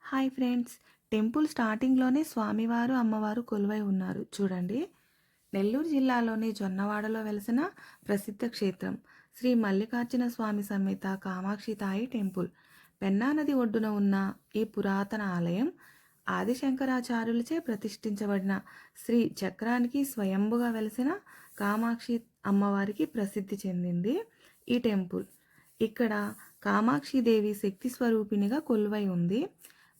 Hi friends. Temple స్టార్టింగ్‌లోనే స్వామివారు, అమ్మవారు కొలువై ఉన్నారు చూడండి. నెల్లూరు జిల్లాలోని జొన్నవాడలో వెలసిన ప్రసిద్ధ క్షేత్రం శ్రీ మల్లికార్జున స్వామి సమేత కామాక్షి తాయి టెంపుల్. పెన్నా నది ఒడ్డున ఉన్న ఈ పురాతన ఆలయం ఆదిశంకరాచార్యులచే ప్రతిష్ఠించబడిన శ్రీ చక్రానికి స్వయంభుగా వెలసిన కామాక్షి అమ్మవారికి ప్రసిద్ధి చెందింది ఈ టెంపుల్. ఇక్కడ కామాక్షిదేవి శక్తి స్వరూపిణిగా కొలువై ఉంది.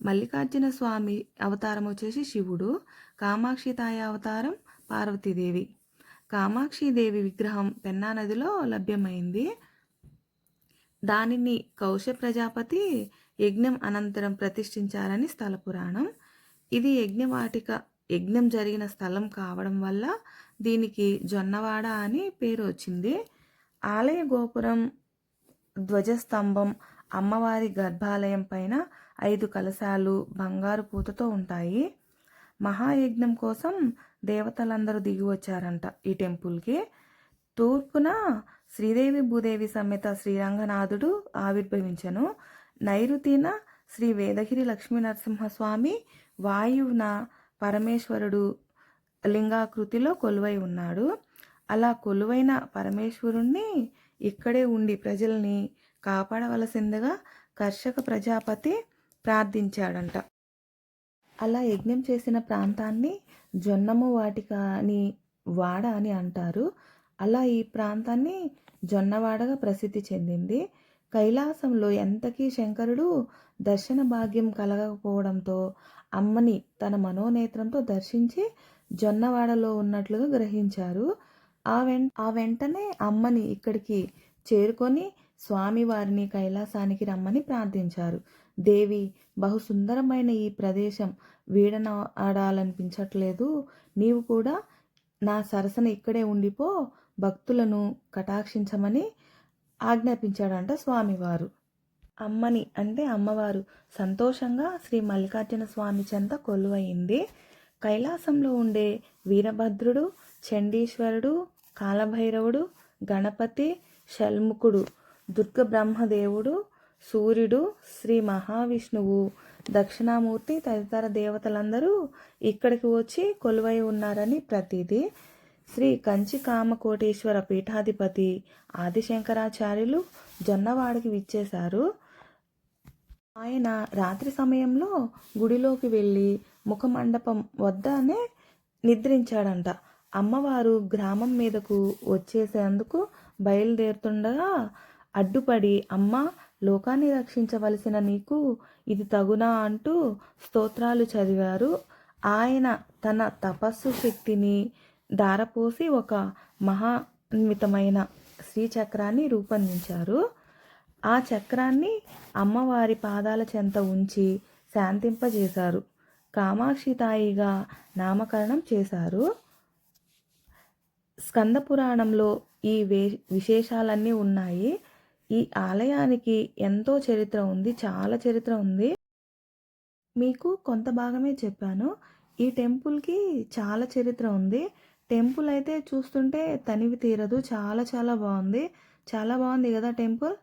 మల్లికార్జున స్వామి అవతారం వచ్చేసి శివుడు, కామాక్షి తాయి అవతారం పార్వతీదేవి. కామాక్షిదేవి విగ్రహం పెన్నా నదిలో లభ్యమైంది. దానిని కౌశ ప్రజాపతి యజ్ఞం అనంతరం ప్రతిష్ఠించారని స్థల పురాణం. ఇది యజ్ఞం జరిగిన స్థలం కావడం వల్ల దీనికి జొన్నవాడ అని పేరు వచ్చింది. ఆలయ గోపురం, ధ్వజస్తంభం, అమ్మవారి గర్భాలయం పైన 5 కలశాలు బంగారు పూతతో ఉంటాయి. మహాయజ్ఞం కోసం దేవతలందరూ దిగి వచ్చారంట ఈ టెంపుల్కి. తూర్పున శ్రీదేవి భూదేవి సమేత శ్రీరంగనాథుడు ఆవిర్భవించను. నైరుతిన శ్రీ వేదగిరి లక్ష్మీనరసింహస్వామి, వాయువున పరమేశ్వరుడు లింగాకృతిలో కొలువై ఉన్నాడు. అలా కొలువైన పరమేశ్వరుణ్ణి ఇక్కడే ఉండి ప్రజల్ని కాపాడవలసిందిగా కర్షక ప్రజాపతి ప్రార్థించాడంట. అలా యజ్ఞం చేసిన ప్రాంతాన్ని జొన్నము వాటిక అని వాడ అని అంటారు. అలా ఈ ప్రాంతాన్ని జొన్నవాడగా ప్రసిద్ధి చెందింది. కైలాసంలో ఎంతకీ శంకరుడు దర్శన భాగ్యం కలగకపోవడంతో అమ్మని తన మనోనేత్రంతో దర్శించి జొన్నవాడలో ఉన్నట్లుగా గ్రహించారు. ఆ వెంటనే అమ్మని ఇక్కడికి చేరుకొని స్వామివారిని కైలాసానికి రమ్మని ప్రార్థించారు. దేవి, బహు సుందరమైన ఈ ప్రదేశం వీడనాడాలనిపించట్లేదు. నీవు కూడా నా సరసన ఇక్కడే ఉండిపో, భక్తులను కటాక్షించమని ఆజ్ఞాపించాడంట స్వామివారు. అమ్మని అంటే అమ్మవారు సంతోషంగా శ్రీ మల్లికార్జున స్వామి చెంత కొలువయింది. కైలాసంలో ఉండే వీరభద్రుడు, చండీశ్వరుడు, కాలభైరవుడు, గణపతి, షణ్ముఖుడు, దుర్గబ్రహ్మదేవుడు, సూర్యుడు, శ్రీ మహావిష్ణువు, దక్షిణామూర్తి తదితర దేవతలందరూ ఇక్కడికి వచ్చి కొలువై ఉన్నారని ప్రతీది. శ్రీ కంచి కామకోటేశ్వర పీఠాధిపతి ఆదిశంకరాచార్యులు జొన్నవాడకి విచ్చేశారు. ఆయన రాత్రి సమయంలో గుడిలోకి వెళ్ళి ముఖమండపం వద్దనే నిద్రించాడంట. అమ్మవారు గ్రామం మీదకు వచ్చేసేందుకు బయలుదేరుతుండగా అడ్డుపడి, అమ్మ, లోకాన్ని రక్షించవలసిన నీకు ఇది తగునా అంటూ స్తోత్రాలు చదివారు. ఆయన తన తపస్సు శక్తిని ధారపోసి ఒక మహాన్వితమైన శ్రీచక్రాన్ని రూపొందించారు. ఆ చక్రాన్ని అమ్మవారి పాదాల చెంత ఉంచి శాంతింపజేశారు. కామాక్షి తాయిగా నామకరణం చేశారు. స్కంద పురాణంలో ఈ విశేషాలన్నీ ఉన్నాయి. ఈ ఆలయానికి ఎంతో చరిత్ర ఉంది, చాలా చరిత్ర ఉంది. మీకు కొంత భాగమే చెప్పాను. ఈ టెంపుల్కి చాలా చరిత్ర ఉంది. టెంపుల్ అయితే చూస్తుంటే తనివి తీరదు. చాలా చాలా బాగుంది. చాలా బాగుంది కదా టెంపుల్.